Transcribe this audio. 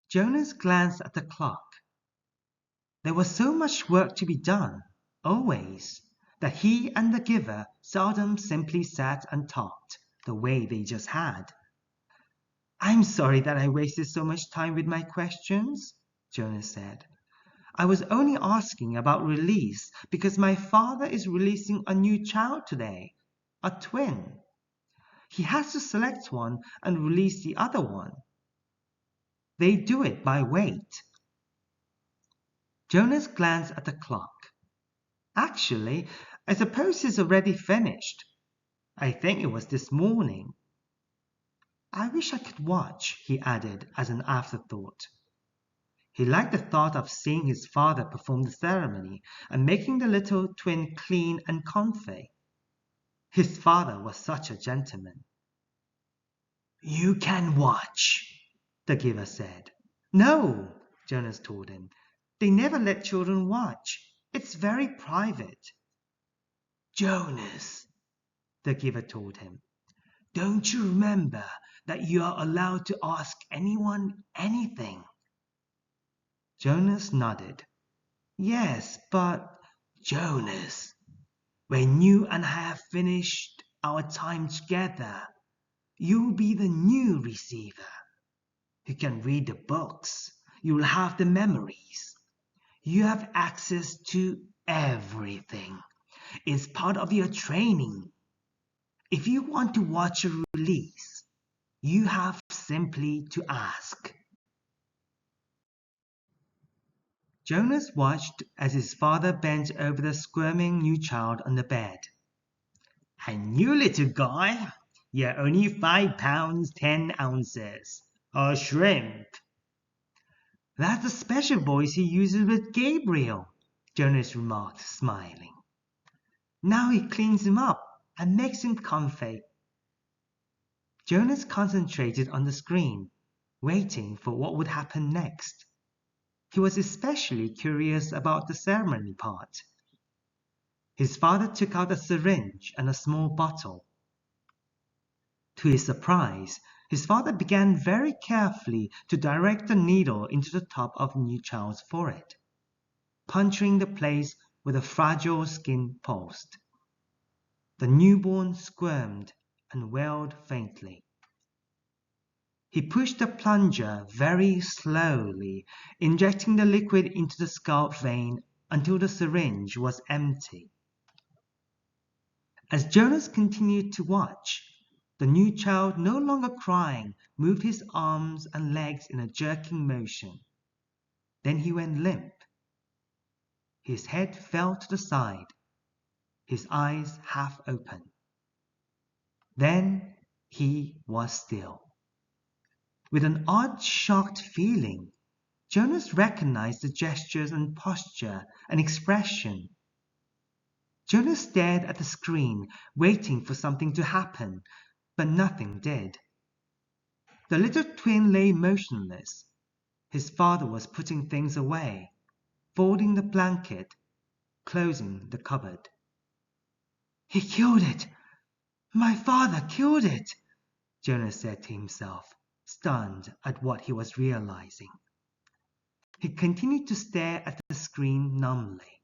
Jonas glanced at the clock. There was so much work to be done, always, that he and the giver seldom simply sat and talked the way they just had. "I'm sorry that I wasted so much time with my questions," Jonas said. "I was only asking about release because my father is releasing a new child today, a twin. He has to select one and release the other one. They do it by weight." Jonas glanced at the clock. "Actually, I suppose he's already finished. I think it was this morning. I wish I could watch," he added as an afterthought. He liked the thought of seeing his father perform the ceremony and making the little twin clean and comfy. His father was such a gentleman. "You can watch," the giver said. "No," Jonas told him. "They never let children watch. It's very private." "Jonas," the giver told him, "don't you remember that you are allowed to ask anyone anything?" Jonas nodded. "Yes, but—" "Jonas, when you and I have finished our time together, you'll be the new receiver. You can read the books. You'll have the memories. You have access to everything. It's part of your training. If you want to watch a release, you have simply to ask." Jonas watched as his father bent over the squirming new child on the bed. "And you little guy, you're only 5 pounds 10 ounces. A shrimp." "That's the special voice he uses with Gabriel," Jonas remarked, smiling. "Now he cleans him up and makes him comfy." Jonas concentrated on the screen, waiting for what would happen next. He was especially curious about the ceremony part. His father took out a syringe and a small bottle. To his surprise, his father began very carefully to direct the needle into the top of the new child's forehead, puncturing the place with a fragile skin post. The newborn squirmed and wailed faintly. He pushed the plunger very slowly, injecting the liquid into the scalp vein until the syringe was empty. As Jonas continued to watch, the new child, no longer crying, moved his arms and legs in a jerking motion. Then he went limp. His head fell to the side, his eyes half open. Then he was still. With an odd, shocked feeling, Jonas recognized the gestures and posture and expression. Jonas stared at the screen, waiting for something to happen, but nothing did. The little twin lay motionless. His father was putting things away, folding the blanket, closing the cupboard. "He killed it! My father killed it!" Jonas said to himself, stunned at what he was realizing. He continued to stare at the screen numbly.